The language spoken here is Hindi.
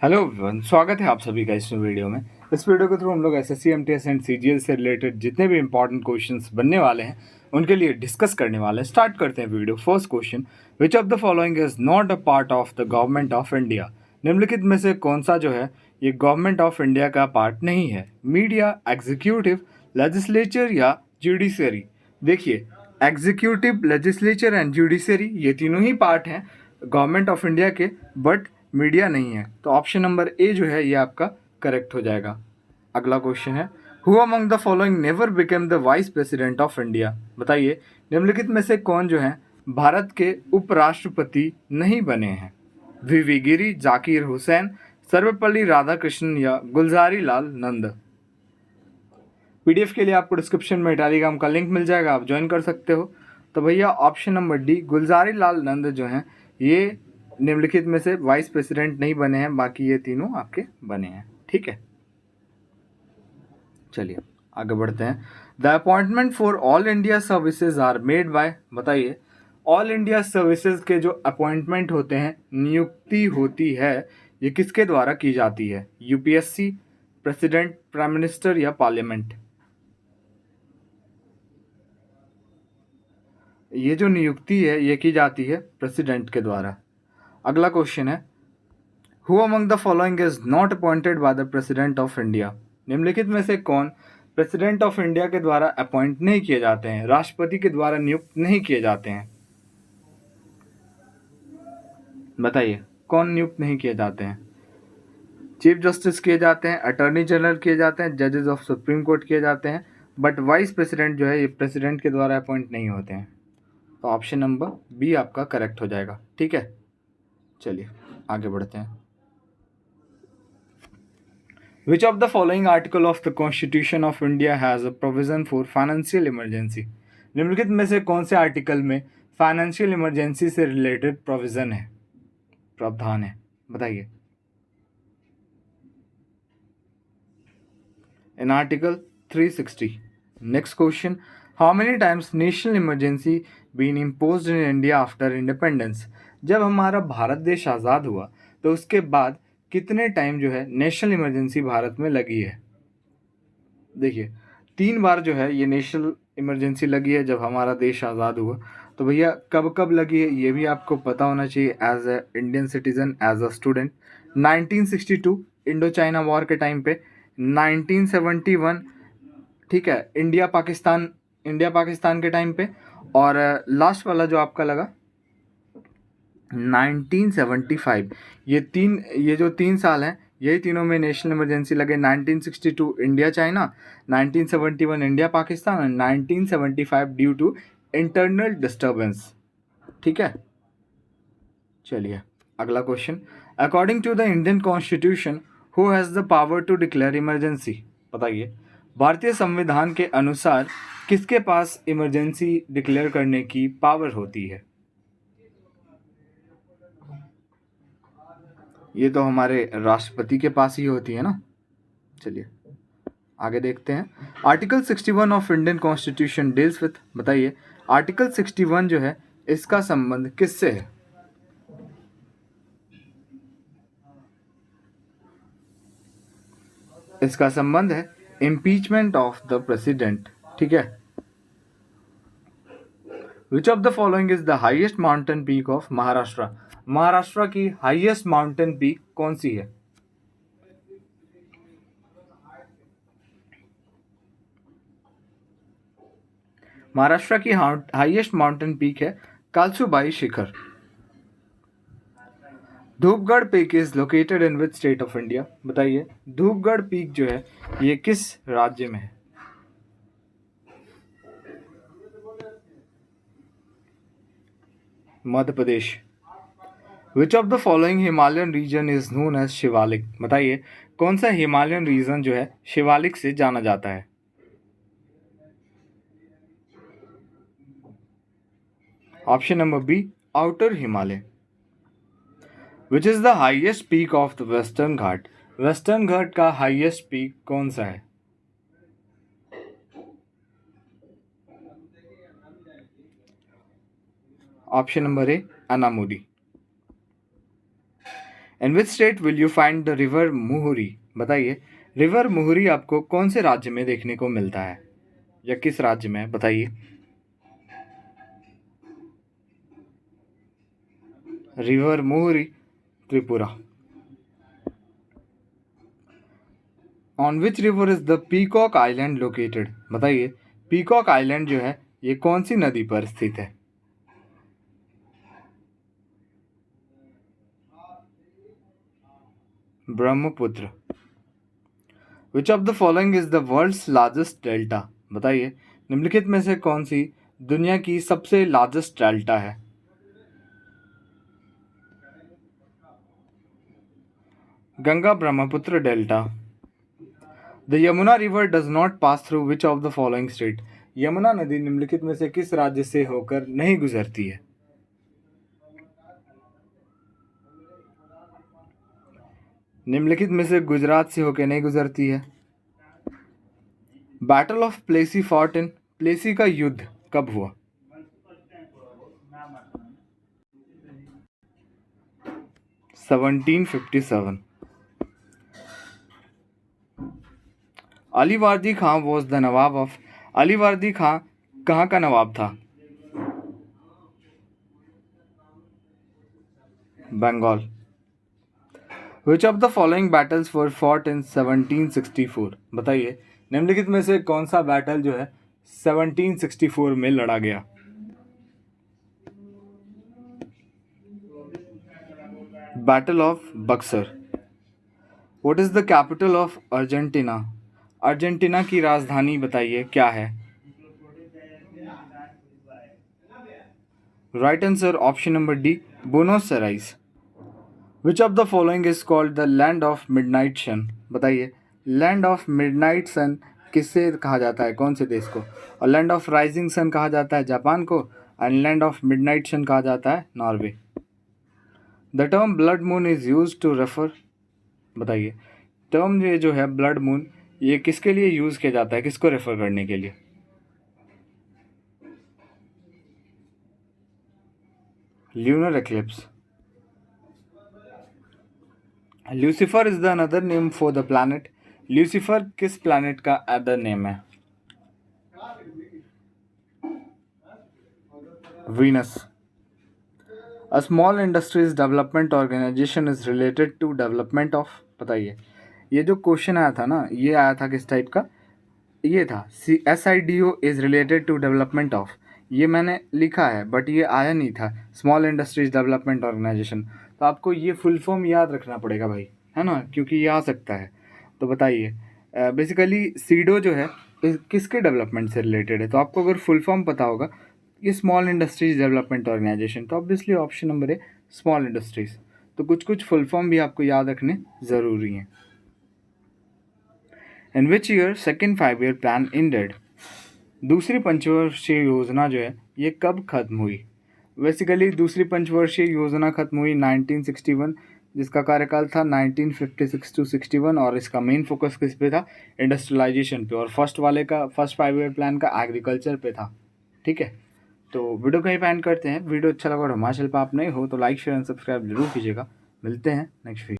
हेलो एवरीवन, स्वागत है आप सभी का इस वीडियो में। इस वीडियो के थ्रू हम लोग एसएससी, एमटीएस एंड सीजीएल से रिलेटेड जितने भी इंपॉर्टेंट क्वेश्चंस बनने वाले हैं उनके लिए डिस्कस करने वाले हैं। स्टार्ट करते हैं video. First question, which of the following is not a part of the government of India? निम्नलिखित में से कौन सा जो है ये गवर्नमेंट ऑफ इंडिया का पार्ट नहीं है? मीडिया, एग्जीक्यूटिव, लेजिस्लेचर या जुडिशरी? देखिए, एग्जीक्यूटिव, लेजिस्लेचर एंड जुडिशरी ये तीनों ही पार्ट हैं गवर्नमेंट ऑफ इंडिया के, बट मीडिया नहीं है। तो ऑप्शन नंबर ए जो है ये आपका करेक्ट हो जाएगा। अगला क्वेश्चन है, who among the following never became the vice president of India? बताइए, निम्नलिखित में से कौन जो है भारत के उपराष्ट्रपति नहीं बने हैं? वीवी गिरी, जाकिर हुसैन, सर्वपल्ली राधाकृष्णन या गुलजारी लाल नंद? पीडीएफ के लिए आपको डिस्क्रिप्शन में टेलीग्राम का लिंक मिल जाएगा, आप ज्वाइन कर सकते हो। तो भैया option number D, Gulzari Lal नंद जो हैं ये निम्नलिखित में से वाइस प्रेसिडेंट नहीं बने हैं, बाकी ये तीनों आपके बने हैं। ठीक है, चलिए आगे बढ़ते हैं। The appointment for All India services are made by? बताइए, ऑल इंडिया सर्विसेज के जो अपॉइंटमेंट होते हैं, नियुक्ति होती है, ये किसके द्वारा की जाती है? यूपीएससी, प्रेसिडेंट, प्राइम मिनिस्टर या पार्लियामेंट? ये जो नियुक्ति है ये की जाती है प्रेसिडेंट के द्वारा। अगला क्वेश्चन है, who among the following is not appointed by the president of India? निम्नलिखित में से कौन प्रेसिडेंट ऑफ इंडिया के द्वारा अपॉइंट नहीं किए जाते हैं, राष्ट्रपति के द्वारा नियुक्त नहीं किए जाते हैं? बताइए, कौन नियुक्त नहीं किए जाते हैं? चीफ जस्टिस किए जाते हैं, अटॉर्नी जनरल किए जाते हैं, जजेस ऑफ सुप्रीम कोर्ट किए जाते हैं, बट वाइस प्रेसिडेंट जो है ये प्रेसिडेंट के द्वारा अपॉइंट नहीं होते हैं। तो ऑप्शन नंबर बी आपका करेक्ट हो जाएगा। ठीक है, चलिए आगे बढ़ते हैं। Which of the following article of the Constitution of India has a provision for financial emergency? निम्नलिखित में से कौन से आर्टिकल में फाइनेंशियल इमरजेंसी से रिलेटेड प्रोविजन है, प्रावधान है? बताइए। In Article 360. Next question, how many times national emergency been imposed in India after independence? जब हमारा भारत देश आज़ाद हुआ तो उसके बाद कितने टाइम जो है नेशनल इमरजेंसी भारत में लगी है? देखिए, 3 बार जो है ये नेशनल इमरजेंसी लगी है जब हमारा देश आज़ाद हुआ। तो भैया कब कब लगी है ये भी आपको पता होना चाहिए as a Indian citizen, as a student. 1962 Indo China war के टाइम पे, 1971 ठीक है इंडिया पाकिस्तान के टाइम पे, और लास्ट वाला जो आपका लगा 1975। ये जो 3 साल हैं यही तीनों में नेशनल इमरजेंसी लगे। 1962 India China, 1971 India Pakistan and 1975 due to internal disturbance. ठीक है, चलिए अगला question, according to the Indian constitution who has the power to declare emergency? बताइए, भारतीय संविधान के अनुसार किसके पास इमरजेंसी डिक्लेयर करने की पावर होती है? ये तो हमारे राष्ट्रपति के पास ही होती है ना। चलिए आगे देखते हैं। Article 61 of Indian constitution deals with? बताइए, आर्टिकल 61 जो है इसका संबंध किससे है? इसका संबंध है इम्पीचमेंट ऑफ द प्रेसिडेंट। ठीक है, विच of the following is the highest mountain peak of Maharashtra? Maharashtra की हाईएस्ट माउंटेन पीक कौन सी है? महाराष्ट्र की हाईएस्ट माउंटेन पीक है कालसुबाई शिखर। Dhupgarh peak is located in which state of India? बताइए, धूपगढ़ पीक जो है ये किस राज्य में है? Madhya Pradesh. Which of the following Himalayan region is known as Shivalik? बताइए, कौन सा हिमालयन रीजन जो है शिवालिक से जाना जाता है? Option number B, outer Himalaya. Which is the highest peak of the western Ghat? Western Ghat का हाईएस्ट पीक कौन सा है? Option number A, Anamudi. In which state will you find the river Muhuri? बताइए, रिवर मुहुरी आपको कौन से राज्य में देखने को मिलता है, या किस राज्य में, बताइए। River Muhuri, Tripura. On which river is the peacock island located? बताइए, पीकॉक आइलैंड जो है ये कौन सी नदी पर स्थित है? Brahmaputra. Which of the following is the world's largest delta? बताइए, निम्नलिखित में से कौन सी दुनिया की सबसे लार्जेस्ट डेल्टा है? Ganga Brahmaputra delta. The Yamuna river does not pass through which of the following state? Yamuna नदी निम्नलिखित में से किस राज्य से होकर नहीं गुजरती है? निम्नलिखित में से गुजरात से होकर नहीं गुजरती है। Battle of Plassey fought in? Plassey का युद्ध कब हुआ? Seventeen 1757। Ali Vardi Khan was the nawab of? Ali Vardi Khan कहाँ का नवाब था? Bengal. Which of the following battles were fought in 1764? बताइए, निम्नलिखित में से कौन सा बैटल जो है 1764 में लड़ा गया? Battle of Buxar. What is the capital of Argentina? Argentina की राजधानी बताइए क्या है? Right answer option number D, Buenos Aires. Which of the following is called the land of midnight sun? बताइए, लैंड ऑफ मिडनाइट सन किससे कहा जाता है, कौन से देश को? और लैंड ऑफ राइजिंग सन कहा जाता है जापान को, and land of midnight sun कहा जाता है Norway. The term blood moon is use to refer? बताइए, टर्म ये जो है ब्लड मून ये किसके लिए यूज किया जाता है, किसको रेफर करने के लिए? Lunar eclipse. Lucifer is the another name for the planet? Lucifer किस प्लैनेट का अदर नेम है? Venus. A small industries development organisation is related to development of? बताइए, ये जो क्वेश्चन आया था ना, ये आया था किस टाइप का? ये था SIDO is related to development of. ये मैंने लिखा है बट ये आया नहीं था, स्मॉल इंडस्ट्रीज डेवलपमेंट ऑर्गेनाइजेशन। तो आपको ये फुल फॉर्म याद रखना पड़ेगा भाई, है ना, क्योंकि ये आ सकता है। तो बताइए, बेसिकली सीडो जो है किसके डेवलपमेंट से रिलेटेड है? तो आपको अगर फुल फॉर्म पता होगा ये स्मॉल इंडस्ट्रीज डेवलपमेंट ऑर्गेनाइजेशन, तो ऑब्वियसली ऑप्शन नंबर है स्मॉल इंडस्ट्रीज। तो कुछ कुछ फुल फॉर्म भी आपको याद रखने ज़रूरी हैं। In which year second 5 year plan ended? दूसरी पंचवर्षीय योजना जो है ये कब खत्म हुई? बेसिकली दूसरी पंचवर्षीय योजना खत्म हुई 1961, जिसका कार्यकाल था 1956 टू 61, और इसका मेन फोकस किस पे था? इंडस्ट्रियलाइजेशन पे। और फर्स्ट 5 ईयर प्लान का एग्रीकल्चर पे था। ठीक है, तो वीडियो को ही एंड करते हैं। वीडियो अच्छा लगा और हमारे चैनल पर आप नए हो तो लाइक शेयर एंड सब्सक्राइब जरूर कीजिएगा। मिलते हैं नेक्स्ट वीडियो।